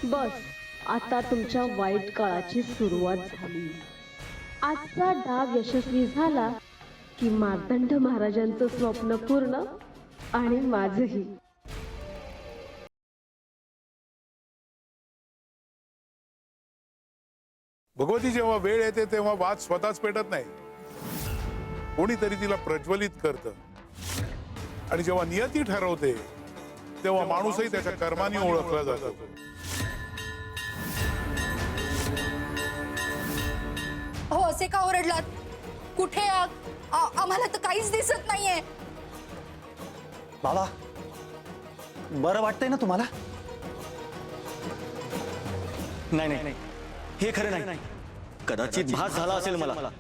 बस आता तुमच्या वाईट काळाची सुरुवात झाली। आजचा डाव यशस्वी झाला की मार्तंड महाराजांचं स्वप्न पूर्ण आणि माझंही। भगवती जेव्हा वेळ येते तेव्हा वाद स्वतःच पेटत नाही, कोणीतरी तिला प्रज्वलित करतं। आणि जेव्हा नियती ठरवते तेव्हा माणूसही त्याच्या कर्माने ओळखला जातो। हो, असे का ओरडलात? कुठे आग? आम्हाला तर काहीच दिसत नाहीये। बाबा, बरं वाटतंय ना तुम्हाला? नाही नाही, हे खरं नाही। कदाचित भास झाला असेल मला।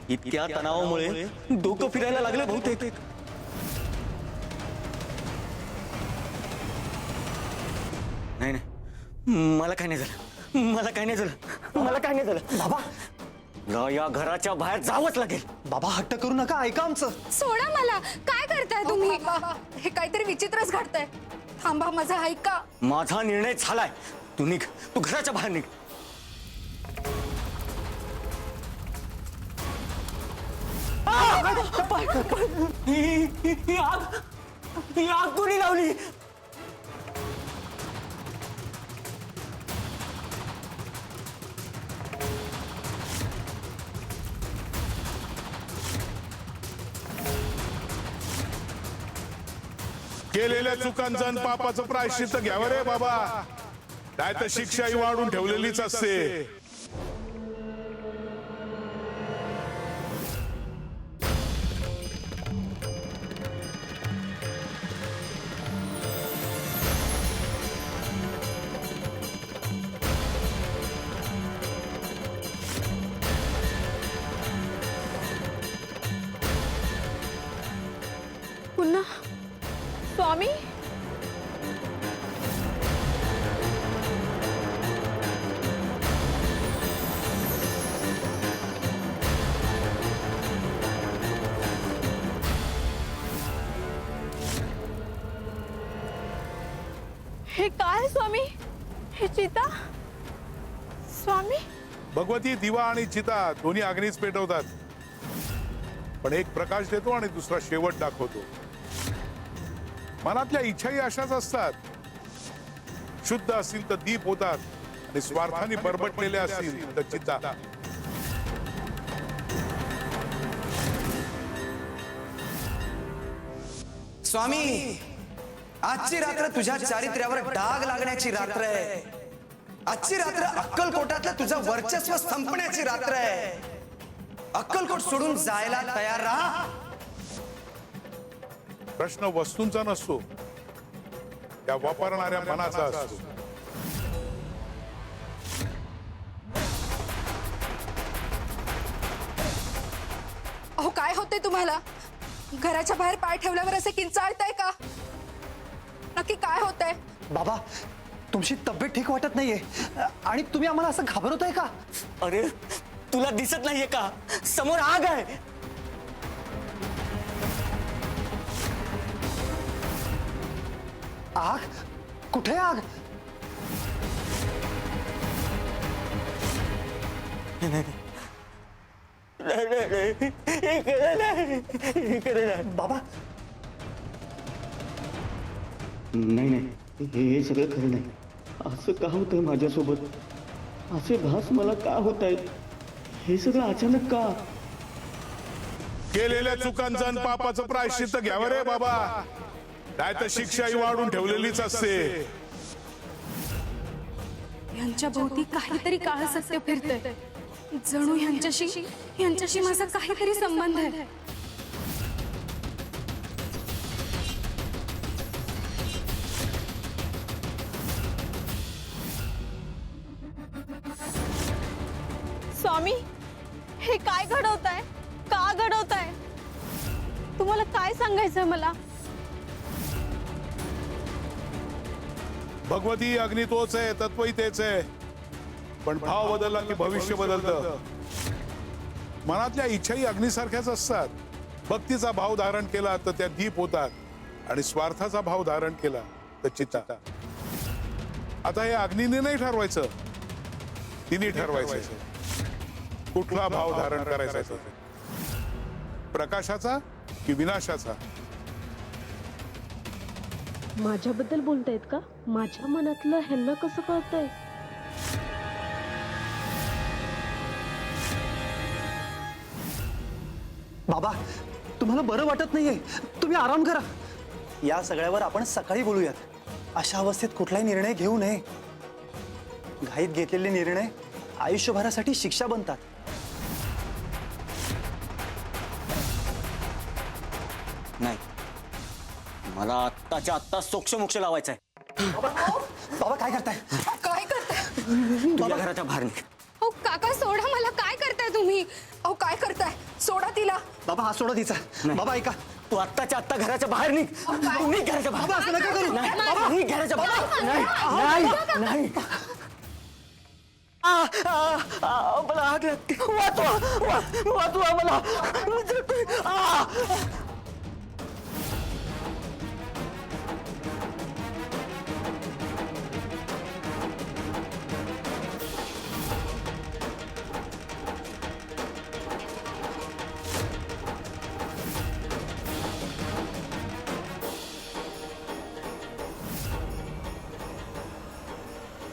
इतक्या तणावामुळे डोकं फिरायला लागले बहुतेक। नाही नाही, मला काही नाही झालं, मला काही नाही झालं, मला काही नाही झालं। बाबा, मला या घराच्या बाहेर जावंच लागेल। बाबा हट्ट करू नका, ऐका आमचं। सोडा मला, काय करताय तुम्ही? हे काहीतरी विचित्रच घडतंय। थांबा, माझा ऐका। माझा निर्णय झालाय, तू निघ, तू घराच्या बाहेर निघ। ही आग कोणी लावली? केलेल्या चुकांचं आणि पापाचं प्रायश्चित्त घ्यावं रे बाबा, नाही तर शिक्षाही वाढून ठेवलेलीच असते। पुन्हा स्वामी, हे काय स्वामी? हे चिता स्वामी? भगवती दिवा आणि चिता दोन्ही अग्नीच पेटवतात, पण एक प्रकाश देतो आणि दुसरा शेवट दाखवतो। मनातल्या इच्छाही अशाच असतात, शुद्ध असतील तर दीप होतात आणि स्वार्थाने बरबटलेले असतील तर चिता। स्वामी, आजची रात्र तुझ्या चारित्र्यावर डाग लागण्याची रात्र आहे। आजची रात्र अक्कलकोटातलं तुझं वर्चस्व संपण्याची रात्र आहे। अक्कलकोट सोडून जायला तयार राहा। प्रश्न वस्तूंचा नसतो, त्या वापरणाऱ्या मनाचा असतो। अहो, काय होतंय तुम्हाला? घराच्या बाहेर पाय ठेवल्यावर असे किंचाळताय का? नक्की काय होतंय? बाबा, तुमची तब्येत ठीक वाटत नाहीये आणि तुम्ही आम्हाला असं घाबरवताय का? अरे, तुला दिसत नाहीये का? समोर आग आहे। आग? कुठे आग? बाबा, नाही नाही, हे सगळं खरं नाही। असं का होतंय माझ्यासोबत? असे भास मला का होत आहेत? हे सगळं अचानक का? केलेल्या चुकांचं आणि पापाचं प्रायश्चित्त घ्यावं रे बाबा, नाही तर शिक्षाही वाढून ठेवलेलीच असते। यांच्या भोवती काहीतरी काळ सत्य फिरतंय। जणू यांच्याशी माझा काहीतरी संबंध आहे। स्वामी, हे काय घडवताय? का घडवताय? तुम्हाला काय सांगायचंय मला? भगवती अग्नी तोच आहे, तत्वही तेच आहे, पण भाव बदलला की भविष्य बदलतं। मनातल्या इच्छाही अग्नीसारख्याच असतात। भक्तीचा भाव धारण केला तर त्या दीप होतात आणि स्वार्थाचा भाव धारण केला तर चिता। आता हे अग्नीने नाही ठरवायचं, तिने ठरवायचं कुठला भाव धारण करायचा तो. प्रकाशाचा की विनाशाचा. माझ्याबद्दल बोलतायत का? माझ्या मनातलं ह्यांना कसं कळतंय? बाबा, तुम्हाला बरं वाटत नाहीये, तुम्ही आराम करा. या सगळ्यावर आपण सकाळी बोलूयात. अशा अवस्थेत कुठलाही निर्णय घेऊ नये. घाईत घेतलेले निर्णय आयुष्यभरासाठी शिक्षा बनतात. नाही, मला आत्ताच्या आत्ता सोक्षमोक्ष लावायचा आहे. बाबा काय करताय? काय करताय? तुझ्या घराच्या बाहेर निघ. अहो काका सोडा मला. काय करताय तुम्ही? अहो काय करताय? सोडा तिला. बाबा हा सोडा तिचा. बाबा ऐका, तू आत्ताच्या आत्ता घराच्या बाहेर निघ. तू निघ घराच्या बाहेर. बाबा असं नका करू. नाही, बाबा निघ घराच्या बाहेर. नाही, नाही. मला आग लागते. वाचवा मला.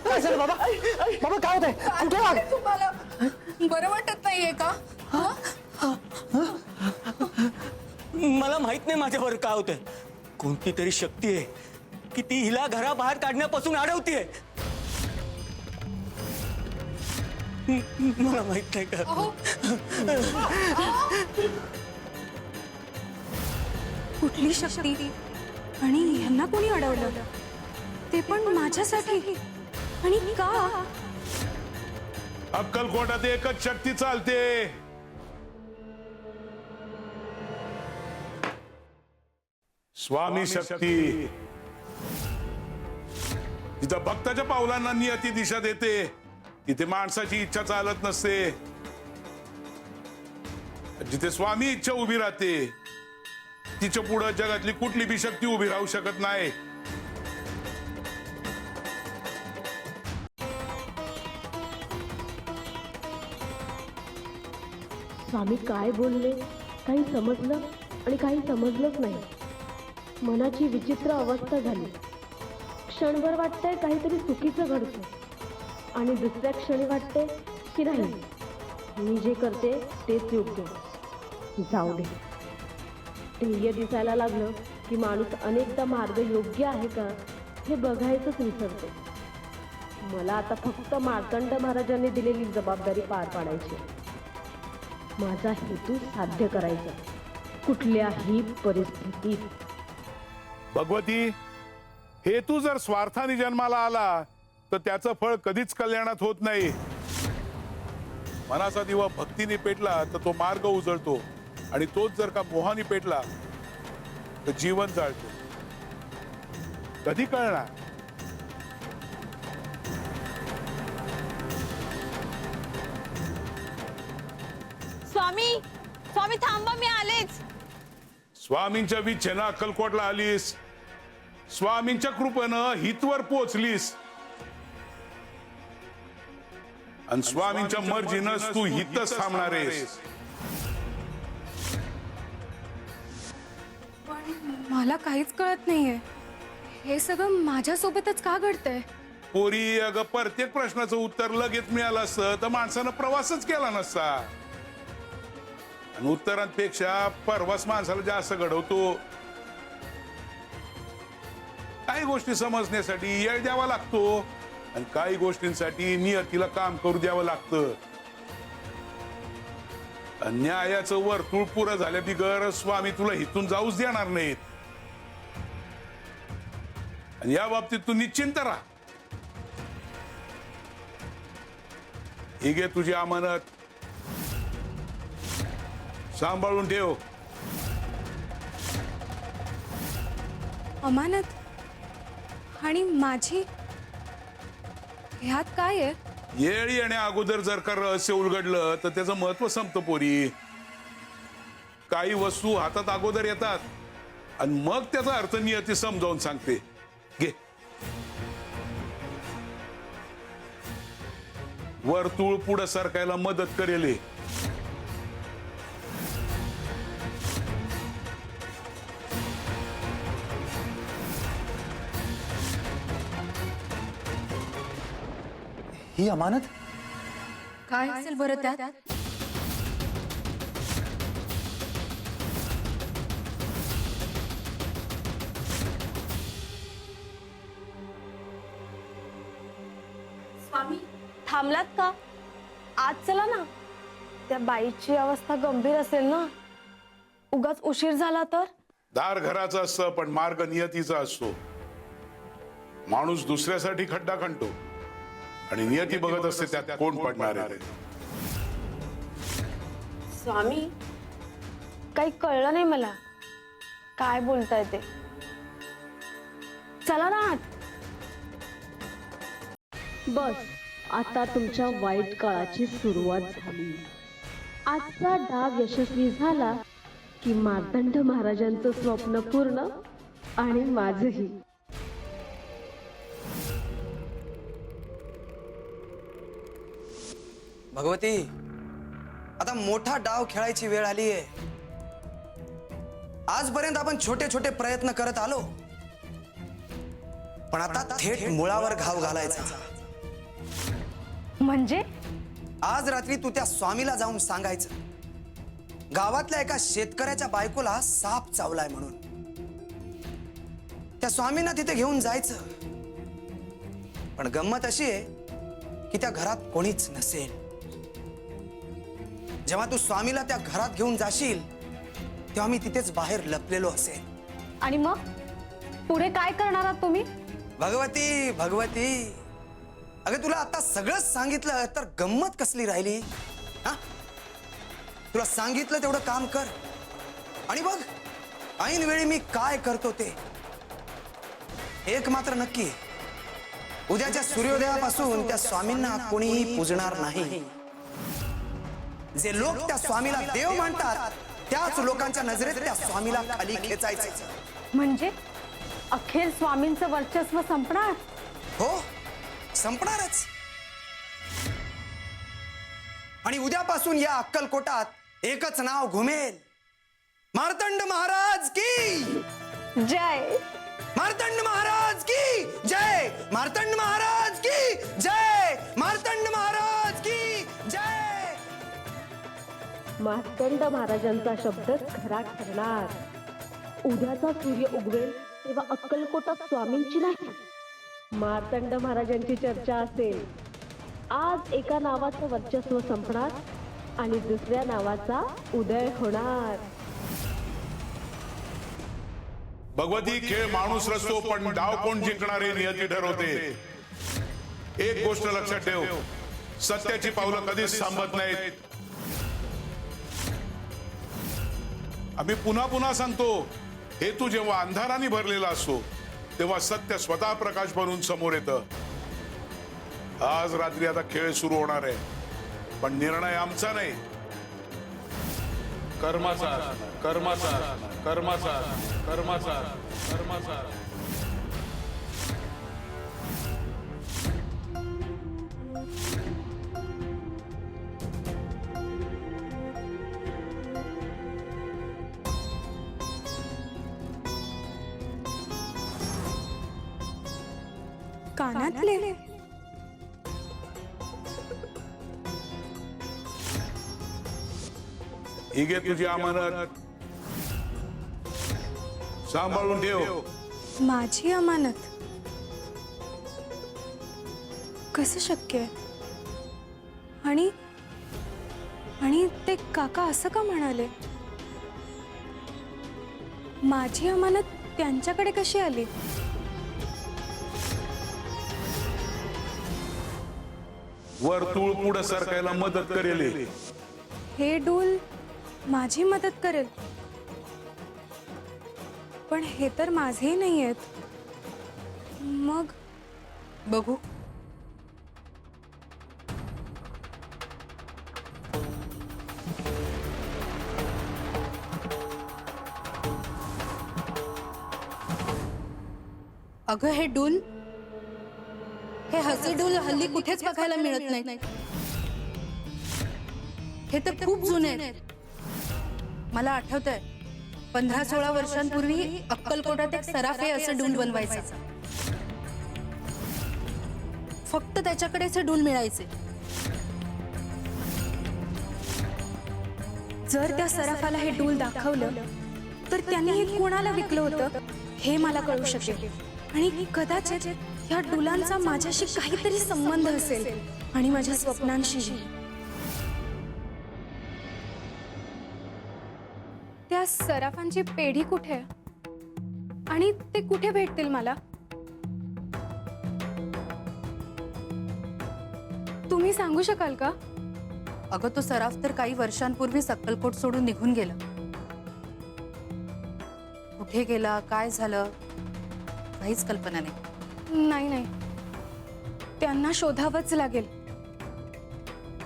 काय झालं बाबा? बाबा काय होतंय? काय कुठे आग? झालंय तुम्हाला? बरं वाटत नाहीये का? मला माहित नाही माझ्यावर काय होतंय. कोणती तरी शक्ती आहे की ती हिला घराबाहेर काढण्यापासून अडवतीये. मला माहित नाही का. अहो कुठली शक्ती आणि ह्यांना कोणी अडवलं? ते पण माझ्यासाठी. आणि का? अक्कलकोटात एकच शक्ती चालते, स्वामी शक्ती. जिथं भक्ताच्या पावलांना नियती दिशा देते, तिथे माणसाची इच्छा चालत नसते. जिथे स्वामी इच्छा उभी राहते, तिच्या पुढे जगातली कुठली बी शक्ती उभी राहू शकत नाही. स्वामी काय बोलले? काही समजलं आणि काही समजलंच नाही. मनाची विचित्र अवस्था झाली. क्षणभर वाटतंय काहीतरी चुकीचं घडतं आणि दुसऱ्या क्षणी वाटते की नाही, मी जे करते तेच योग्य. जाऊ दे. ध्येय दिसायला लागलं की माणूस अनेकदा मार्ग योग्य आहे का हे बघायचंच विसरतो. मला आता फक्त मार्तंड महाराजांनी दिलेली जबाबदारी पार पाडायची. माझा हेतू साध्य करायचा कुठल्याही परिस्थितीत. भगवती, हेतू जर स्वार्थाने जन्माला आला तर त्याचं फळ कधीच कल्याणात होत नाही. मनाचा दिवा भक्तीने पेटला तर तो मार्ग उजळतो, आणि तोच जर का मोहाने पेटला तर जीवन जाळतो. कधी कळणार? स्वामी, स्वामी थांबा, मी आलेच. स्वामींच्या विच्छेनं अक्कलकोटला आलीस, स्वामींच्या कृपेनं हितवर पोचलीस, आणि स्वामींच्या मर्जीनंच तू हितच थांबणार आहेस. पण मला काहीच कळत नाहीये. हे सगळं माझ्यासोबतच का घडतंय? पोरी, अगं प्रत्येक प्रश्नाचं उत्तर लगेच मिळालं असतं तर माणसानं प्रवासच केला नसता. आणि उत्तरांपेक्षा परवास माणसाला जास्त घडवतो. काही गोष्टी समजण्यासाठी वेळ द्यावा लागतो, आणि काही गोष्टींसाठी नियतीला काम करू द्यावं लागतं. न्यायाचं वर्तुळ पुरं झाल्या बिगर स्वामी तुला इथून जाऊच देणार नाहीत. आणि या बाबतीत तू निश्चिंत राहा. ही घे तुझी अमानत, सांभाळून ठेव. अमानत? आणि माझी ह्यात काय आहे? येळ येण्या अगोदर जर का रहस्य उलगडलं तर त्याचं महत्व संपतं पोरी. काही वस्तू हातात अगोदर येतात आणि मग त्याचा अर्थ नियती समजावून सांगते. घे. वर्तुळ पुढे सरकायला मदत करेल हे. ही अमानत काय असेल बरं त्यात? स्वामी थांबलात का? आज चला ना. त्या बाईची अवस्था गंभीर असेल ना. उगाच उशीर झाला तर. दार घराचं असतं पण मार्ग नियतीचा असतो. माणूस दुसऱ्यासाठी खड्डा खणतो आणि नियती बघत असते त्यात कोण पडणार आहे. स्वामी काही कळलं नाही मला. काय बोलताय ते. चला ना आत. बस आता तुमच्या वाईट काळाची सुरुवात झाली. आजचा डाव यशस्वी झाला की मार्तंड महाराजांचं स्वप्न पूर्ण आणि माझंही. भगवती, आता मोठा डाव खेळायची वेळ आली आहे. आजपर्यंत आपण छोटे छोटे प्रयत्न करत आलो, पण आता थेट मुळावर घाव घालायचा. म्हणजे आज रात्री तू त्या स्वामीला जाऊन सांगायचं, गावातल्या एका शेतकऱ्याच्या बायकोला साप चावलाय म्हणून. त्या स्वामींना तिथे घेऊन जायचं. पण गंमत अशी आहे की त्या घरात कोणीच नसेल. जेव्हा तू स्वामीला त्या घरात घेऊन जाशील तेव्हा मी तिथेच बाहेर लपलेलो असेल. आणि मग पुढे काय करणार आहात तुम्ही? भगवती, भगवती, अगं तुला आता सगळंच सांगितलं तर गंमत कसली राहिली? हा, तुला सांगितलं तेवढं काम कर आणि बघ ऐन वेळी मी काय करतो ते. एक मात्र नक्की, उद्याच्या सूर्योदयापासून त्या स्वामींना कोणीही पूजणार नाही. जे लोक त्या स्वामीला देव मानतात त्याच लोकांच्या नजरेत त्या स्वामीला खाली खेचायचं. म्हणजे अखेर स्वामींचं वर्चस्व संपणार? हो, संपणारच. आणि उद्यापासून या अक्कलकोटात एकच नाव घुमेल, मार्तंड महाराज की जय. मार्तंड महाराज की जय. मार्तंड महाराज की जय. मार्तंड महाराज की जय. मार्तंड महाराजांचा शब्दच खरा ठरणार. उद्याचा सूर्य उगवेल तेव्हा अक्कलकोटात स्वामींची नाही, मार्तंड महाराजांची चर्चा असेल. आज एका नावाचं वर्चस्व संपणार आणि दुसऱ्या नावाचा उदय होणार. भगवती, खेळ माणूस रचतो पण डाव कोण जिंकणार हे नियती ठरवते. एक गोष्ट लक्षात ठेव, सत्याची पावलं कधीच थांबत नाहीत. आम्ही पुन्हा पुन्हा सांगतो, हेतू जेव्हा अंधाराने भरलेला असतो तेव्हा सत्य स्वतः प्रकाश बनून समोर येतं. आज रात्री आता खेळ सुरू होणार आहे, पण निर्णय आमचा नाही, कर्माचा. कर्माचा कर्माचा कर्माचा कर्माचा. कानातले ही घे तुझी अमानत, सांभाळून ठेव. माझी अमानत कसं शक्य आहे? आणि ते काका असं का म्हणाले? माझी अमानत त्यांच्याकडे कशी आली? वर्तुळ पुढे सरकायला मदत करेल हे. हे डूल माझी मदत करेल, पण हे तर माझेही नाही आहेत. मग बघू. अगं हे डूल हे हसी डूल हल्ली कुठेच बघायला मिळत नाही. हे तर खूप जुने आहेत. मला आठवतंय 15-16 वर्षांपूर्वी अक्कलकोटात एक सराफ हे असं डूल बनवायचा. फक्त त्याच्याकडे असे डूल मिळायचे. जर त्या सराफाला हे डूल दाखवलं तर त्यांनी हे कोणाला विकलं होतं हे मला कळू शकेल. आणि कदाचित या डुलांचा माझ्याशी काहीतरी संबंध असेल आणि माझ्या स्वप्नांशी. त्या सराफांची पेढी कुठे आहे आणि ते कुठे भेटतील मला? तुम्ही सांगू शकाल का? अगं तो सराफ तर काही वर्षांपूर्वी अक्कलकोट सोडून निघून गेला. कुठे गेला, काय झालं, काहीच कल्पना नाही. नाही, त्यांना शोधावंच लागेल.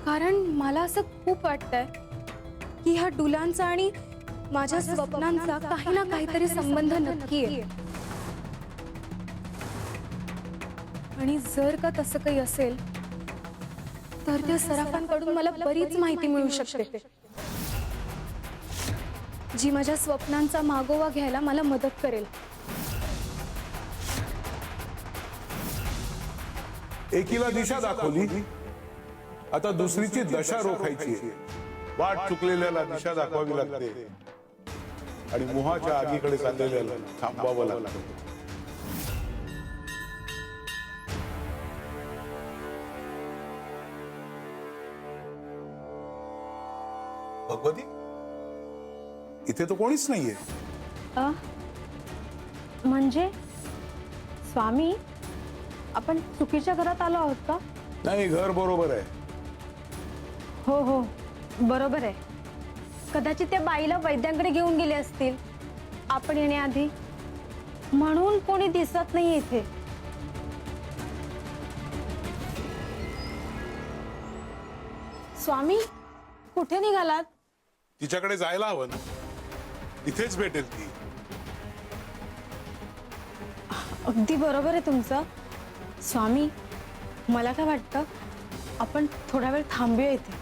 कारण मला असं खूप वाटतंय की ह्या डुलांचा आणि माझ्या स्वप्नांचा काही ना काहीतरी संबंध नक्की आहे. आणि जर का तसं काही असेल तर त्या सराफांकडून मला बरीच माहिती मिळू शकते जी माझ्या स्वप्नांचा मागोवा घ्यायला मला मदत करेल. एकीला दिशा दाखवली, आता दुसरीची दशा रोखायची. वाट चुकलेल्याला दिशा दाखवावी लागते आणि मोहाच्या आगीकडे चाललेल्याला थांबावं लागतं. भगवती, इथे तर कोणीच नाहीये. म्हणजे स्वामी, आपण चुकीच्या घरात आलो आहोत का? नाही, घर बरोबर आहे. हो, बरोबर आहे. कदाचित त्या बाईला वैद्यांकडे घेऊन गेले असतील आपण येण्याआधी, म्हणून कोणी दिसत नाही इथे. स्वामी, कुठे निघालात? तिच्याकडे जायला हवं ना, इथेच भेटेल ती. अगदी बरोबर आहे तुमचं. स्वामी, मला काय वाटतं, आपण थोडा वेळ थांबूया इथे.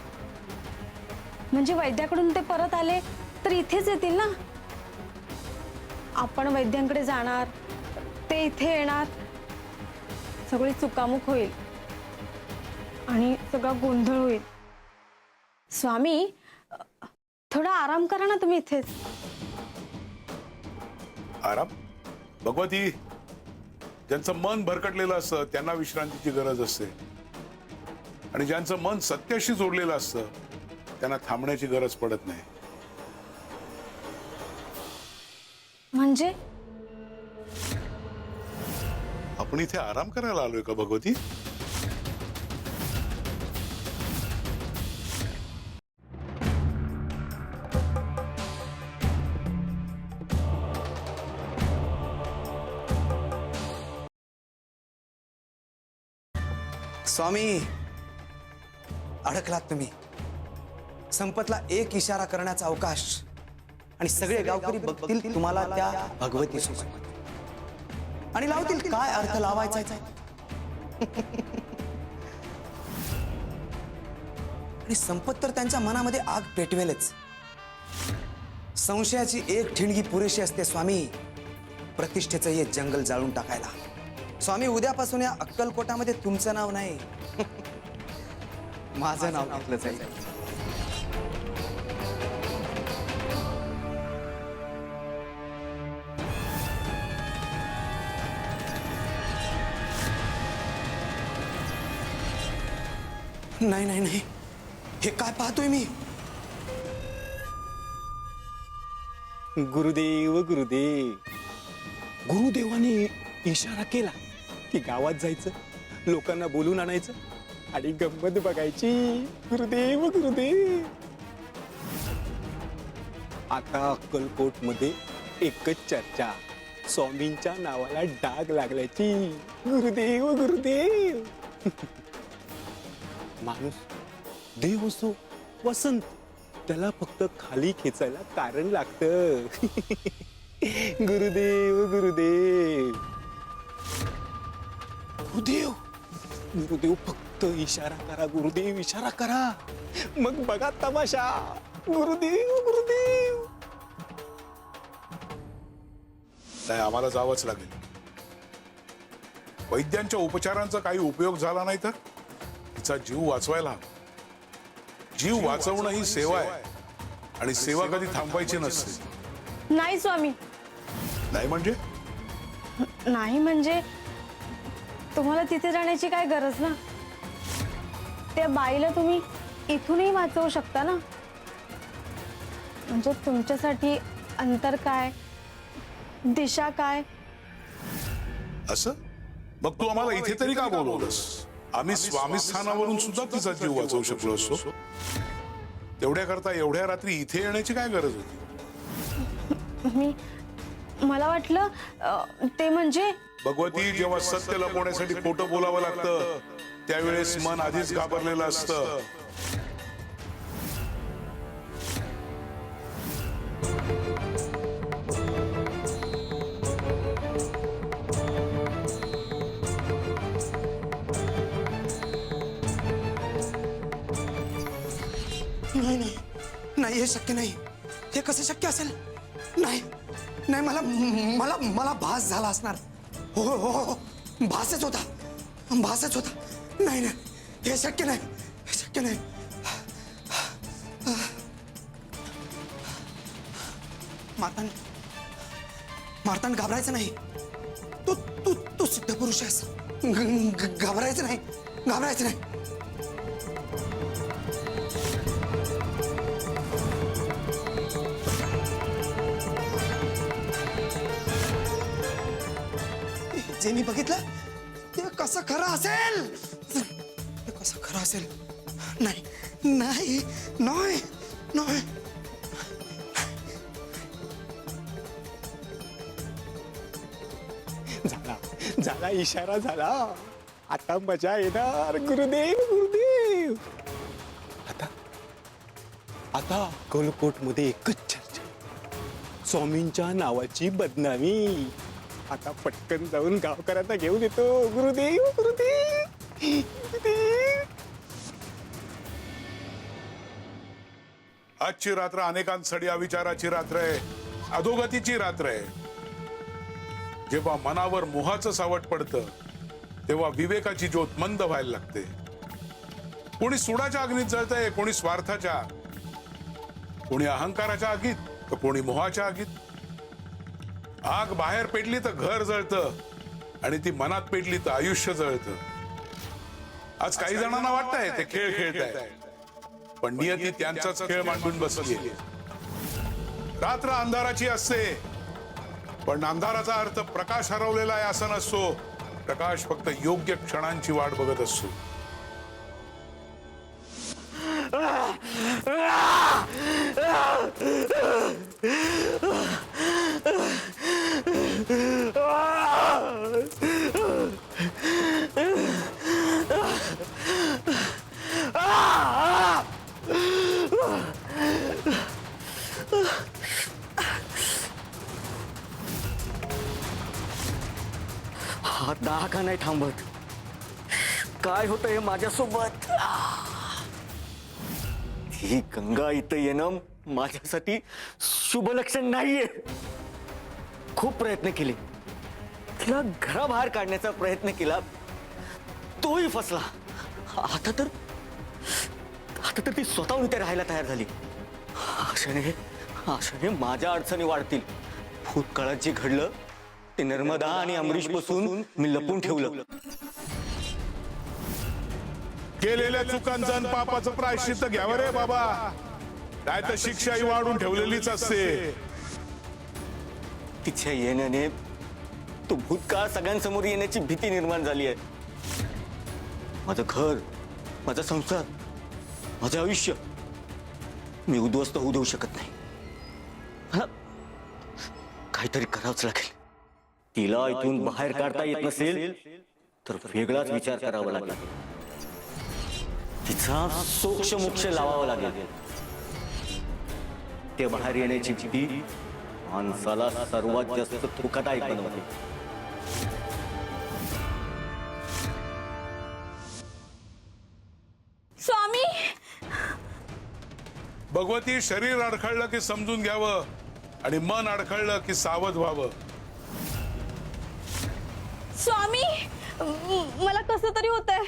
म्हणजे वैद्याकडून ते परत आले तर इथेच येतील ना. आपण वैद्यांकडे जाणार, ते इथे येणार, सगळी चुकामुक होईल आणि सगळा गोंधळ होईल. स्वामी, थोडा आराम करा ना तुम्ही इथेच. आराम? भगवती, ज्यांचं मन भरकटलेलं असतं त्यांना विश्रांतीची गरज असते, आणि ज्यांचं मन सत्याशी जोडलेलं असतं त्यांना थांबण्याची गरज पडत नाही. म्हणजे आपण इथे आराम करायला आलोय का भगवती? स्वामी, अडकलात तुम्ही. संपतला एक इशारा करण्याचा अवकाश आणि सगळे गावकरी बघतील तुम्हाला त्या भगवती सोबत आणि लावतील काय अर्थ लावायचा. आणि संपत तर त्यांच्या मनामध्ये आग पेटवेलच. संशयाची एक ठिणगी पुरेशी असते स्वामी, प्रतिष्ठेचं हे जंगल जाळून टाकायला. स्वामी, उद्यापासून या अक्कलकोटामध्ये तुमचं नाव नाही, माझं नाव घेतलं जाईल. नाही नाही नाही, हे काय पाहतोय मी? गुरुदेव गुरुदेव, गुरुदेवाने इशारा केला की गावात जायचं, लोकांना बोलून आणायचं आणि गंमत बघायची. गुरुदेव गुरुदेव, आता अक्कलकोट मध्ये एकच चर्चा, स्वामींच्या नावाला डाग लागल्याची. गुरुदेव गुरुदेव. माणूस देव असो वसंत, त्याला फक्त खाली खेचायला कारण लागतं. गुरुदेव गुरुदेव. गुरुदेव, गुरुदेव फक्त इशारा करा, गुरुदेव इशारा करा, मग बघा तमाशा. गुरुदेव गुरुदेव. नाही, आम्हाला जावंच लागेल. वैद्यांच्या उपचारांचा काही उपयोग झाला नाही तर तिचा जीव वाचवायला हवा. जीव वाचवणं ही सेवा आहे आणि सेवा कधी थांबवायची नसते. नाही स्वामी, नाही म्हणजे नाही म्हणजे तुम्हाला तिथे जाण्याची काय गरज ना. त्या बाईला तुम्ही इथूनही वाचवू शकता ना. म्हणजे तुमच्यासाठी अंतर काय, दिशा काय. असं मग तू आम्हाला इथे तरी का बोलवलंस? आम्ही स्वामी स्थानावरून सुद्धा तिचा जीव वाचवू शकलो असतो. तेवढ्याकरता एवढ्या रात्री इथे येण्याची काय गरज होती? मला वाटलं ते म्हणजे भगवती, जेव्हा सत्य लपवण्यासाठी खोटं बोलावं लागतं त्यावेळेस मन आधीच घाबरलेलं असतं. नाही नाही नाही, हे शक्य नाही. हे कसं शक्य असेल? नाही नाही, मला मला मला भास झाला असणार. हो हो हो, भासच होता, भासच होता. नाही नाही, हे शक्य नाही, हे शक्य नाही. मार्तंड, मार्तंड, घाबरायचं नाही. तू तू तू सिद्ध पुरुष आहेस. घाबरायचं नाही, घाबरायचं नाही. जे मी बघितलं ते कसं खरं असेल? ते कसं खरं असेल? नाही नाही नाही नाही. झाला झाला, इशारा झाला. आता मजा येणार. गुरुदेव गुरुदेव. आता आता अक्कलकोट मध्ये एकच चर्चा, स्वामींच्या नावाची बदनामी. आता पटकन जाऊन गावकऱ्यांना घेऊन येतो. गुरुदेव गुरुदेव गुरुदेव. आजची रात्र अनेकांसाठी अविचाराची रात्र आहे, अधोगतीची रात्र आहे. जेव्हा मनावर मोहाचं सावट पडतं तेव्हा विवेकाची ज्योत मंद व्हायला लागते. कोणी सुडाच्या अग्नीत जळतंय, कोणी स्वार्थाच्या, कोणी अहंकाराच्या आगीत, तर कोणी मोहाच्या आगीत. आग बाहेर पेटली तर घर जळतं आणि ती मनात पेटली तर आयुष्य जळतं. आज काही जणांना वाटतंय ते खेळ खेळताय, पण नियती त्यांचाच खेळ मांडून बसली. रात्र अंधाराची असते, पण अंधाराचा अर्थ प्रकाश हरवलेला आहे असं नसतो. प्रकाश फक्त योग्य क्षणांची वाट बघत असतो. हा दाह का नाही थांबत? काय होतं हे माझ्यासोबत? ही गंगा इथं येणं माझ्यासाठी शुभ लक्षण नाहीये. खूप प्रयत्न केले, तिला घराबाहेर काढण्याचा प्रयत्न केला, तोही फसला. आता तर ती स्वतःहून इथे राहायला तयार झाली. आशाने माझ्या अडचणी वाढतील. भूतकाळात जे घडलं ते नर्मदा आणि अमरीश पासून मी लपून ठेवलं. केलेल्या चुकांचं आणि पापाचं प्रायश्चित्त घ्यावं रे बाबा, नाही तर शिक्षाही वाढून ठेवलेलीच असते. तिच्या येण्याने तो भूतकाळ सगळ्यांसमोर येण्याची भीती निर्माण झाली आहे. माझं घर, माझा संसार, माझं आयुष्य मी उद्ध्वस्त होऊ देऊ शकत नाही. मला काहीतरी करावंच लागेल. तिला इथून बाहेर काढता येत नसेल तर वेगळाच विचार करावा लागेल. तिचा सोक्ष मोक्ष लावावा लागेल. ते बाहेर येण्याची भीती माणसाला सर्वात जास्त धोकादायक बनवते. भगवती, शरीर अडखळलं की समजून घ्यावं आणि मन अडखळलं की सावध व्हावं. स्वामी, मला कसं तरी होतंय.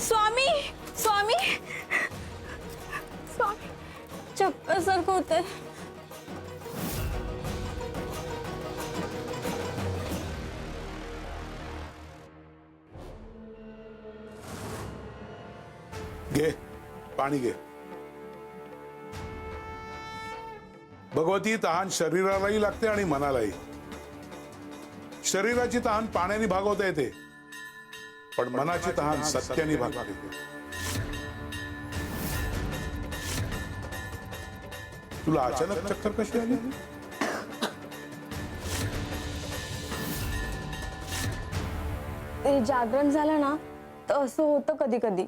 स्वामी, स्वामी, स्वामी, चक्कर सारखं होतंय. घे पाणी घे. भगवती, तहान शरीरालाही लागते आणि मनालाही. शरीराची तहान पाण्याने भागवता येते, पण मनाची तहान सत्याने भागवता येते. तुला अचानक चक्कर कशी आली? ते जागरण झालं ना तर असं होतं कधी कधी.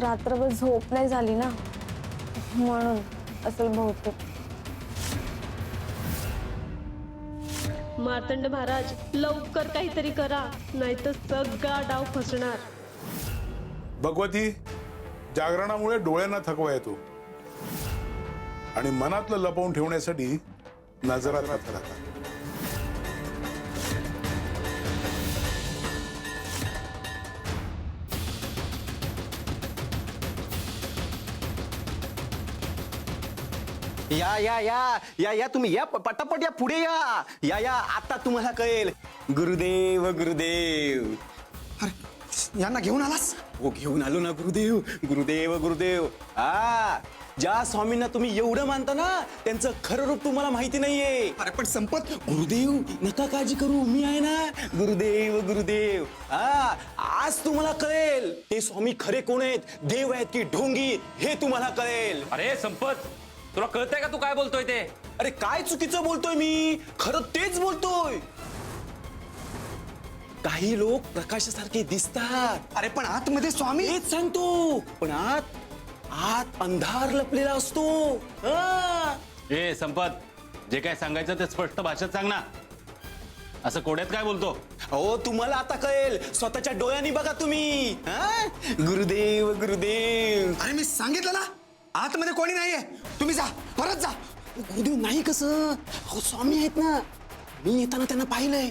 रात्रभर झोप नाही झाली ना म्हणून असेल बहुतेक. मार्तंड महाराज, लवकर काहीतरी करा, नाहीतर सगळा डाव फसणार. भगवती, जागरणामुळे डोळ्यांना थकवा येतो आणि मनातलं लपवून ठेवण्यासाठी नजरा थकतात. या या या या या तुम्ही या पटापट या पुढे या या या आता तुम्हाला कळेल. गुरुदेव गुरुदेव. अरे यांना घेऊन आलास? हो घेऊन आलो ना गुरुदेव. गुरुदेव गुरुदेव. हा, ज्या स्वामींना तुम्ही एवढं मानता ना त्यांचं खरं रूप तुम्हाला माहिती नाहीये. अरे पण संपत, गुरुदेव नका काळजी करू, मी आहे ना. गुरुदेव गुरुदेव. हा, आज तुम्हाला कळेल ते स्वामी खरे कोण आहेत, देव आहेत की ढोंगी, हे तुम्हाला कळेल. अरे संपत, तुला कळतंय का तू काय बोलतोय ते? अरे काय चुकीचं बोलतोय मी, खरं तेच बोलतोय. काही लोक प्रकाशासारखे दिसतात. अरे पण आतमध्ये स्वामी. तेच सांगतो, पण आत अंधार लपलेला असतो. हा. ए संपत, जे काय सांगायचं ते स्पष्ट भाषेत सांग ना. असं कोड्यात काय बोलतो? हो तुम्हाला आता कळेल, स्वतःच्या डोळ्यांनी बघा तुम्ही. हा? गुरुदेव गुरुदेव. अरे मी सांगितलं ना, आतमध्ये कोणी नाहीये. तुम्ही जा, परत जा. गुरुदेव नाही कसं, हो स्वामी आहेत ना, मी येताना त्यांना पाहिलंय.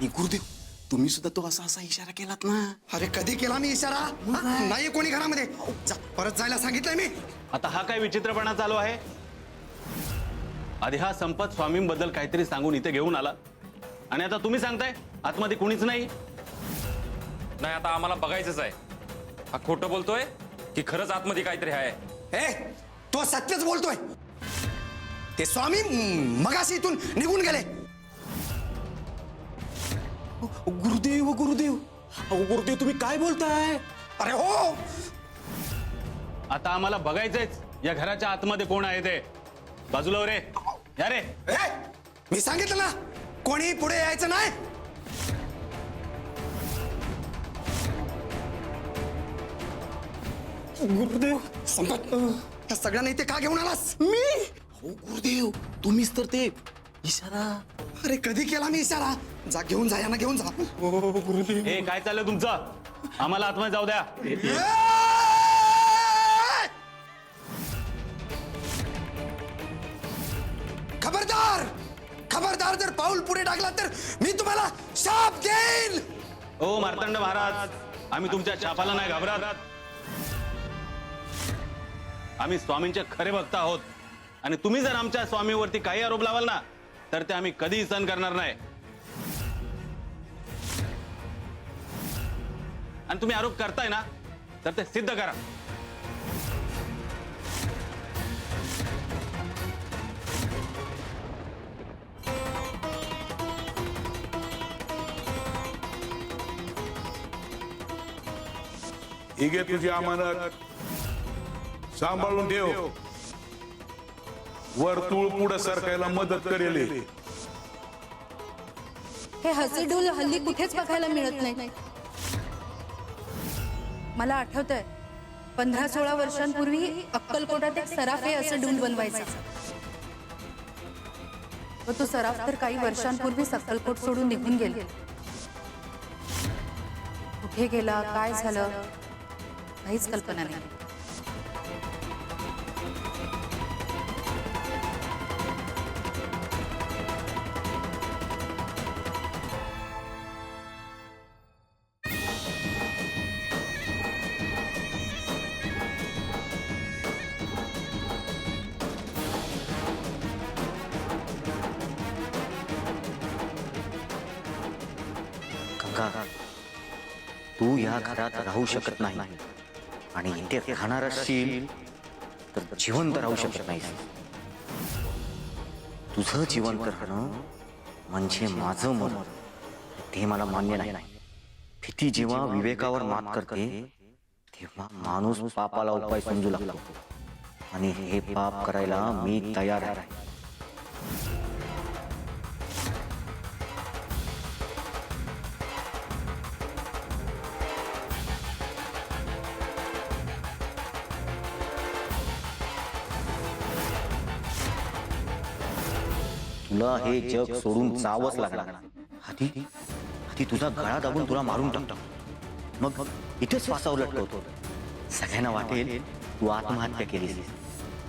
गुरुदेव तुम्ही सुद्धा तो असा असा इशारा केलात ना. अरे कधी केला मी इशारा? नाही कोणी घरामध्ये. जा, परत जायला सांगितलंय मी. आता हा काय विचित्रपणा चालू आहे? आधी हा संपत स्वामींबद्दल काहीतरी सांगून इथे घेऊन आला आणि आता तुम्ही सांगताय आतमध्ये कुणीच नाही. नाही, आता आम्हाला बघायचंच आहे. हा खोटं बोलतोय की खरंच आतमध्ये काहीतरी आहे? ए, तो सत्यच बोलतोय. ते स्वामी मगाशी इथून निघून गेले. गुरुदेव गुरुदेव. अहो गुरुदेव तुम्ही काय बोलताय? अरे हो, आता आम्हाला बघायचंच या घराच्या आतमध्ये कोण आहे ते. बाजूला हो रे, या रे. ए, मी सांगितलं ना, कोणी पुढे यायचं नाही. गुरुदेव. संपत, या सगळ्यांना इथे का घेऊन आलास? मी? हो गुरुदेव तुम्हीच तर ते इशारा. अरे कधी केला मी इशारा? जा, घेऊन जा, यांना घेऊन जा. हे काय चाललंय तुमचं? आम्हाला आतमध्ये जाऊ द्या. खबरदार, खबरदार, जर पाऊल पुढे टाकला तर मी तुम्हाला शाप देईन. ओ मार्तंड महाराज, आम्ही तुमच्या शापाला नाही घाबरत. आम्ही स्वामींचे खरे भक्त आहोत आणि तुम्ही जर आमच्या स्वामीवरती काही आरोप लावाल ना तर ते आम्ही कधीही सहन करणार नाही. आणि तुम्ही आरोप करताय ना तर ते सिद्ध करा. ही घे तुझी अमानत, सांभाळून ठेव. वर्तुळ पुढे सरकायला मदत करेल. हे हसीडूल हल्ली कुठेच बघायला मिळत नाही. मला आठवतंय 15-16 वर्षांपूर्वी अक्कलकोटात एक सराफे असं डूल बनवायचा. व तो सराफ तर काही वर्षांपूर्वी अक्कलकोट सोडून निघून गेले. कुठे गेला, काय झालं, काहीच कल्पना नाही. तू या घरात राहू शकत नाही आणि इथे राहणार असशील तर जिवंत राहू शकत नाहीस. तुझं जिवंत राहणं म्हणजे माझं मरण, ते मला मान्य नाही. भीती जेव्हा विवेकावर मात करते तेव्हा माणूस पापाला उपाय समजू लागतो आणि हे पाप करायला मी तयार आहे. तुला हे जग सोडून जावंच लागणार. आधी आधी तुझा गळा दाबून तुला मारून टाकतो, मग इथेच फासावर लटकवतो. सगळ्यांना वाटेल तू आत्महत्या केलीस.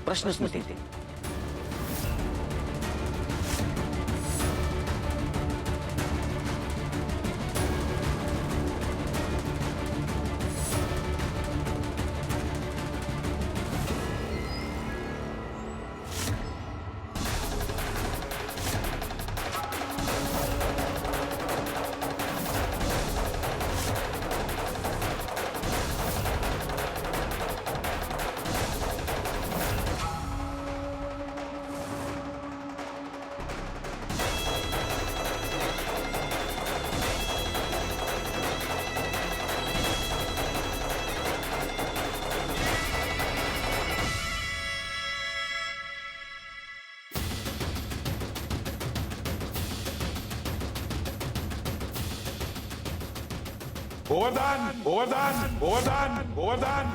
प्रश्नच नसते. गोवर्धन गोवर्धन गोवर्धन गोवर्धन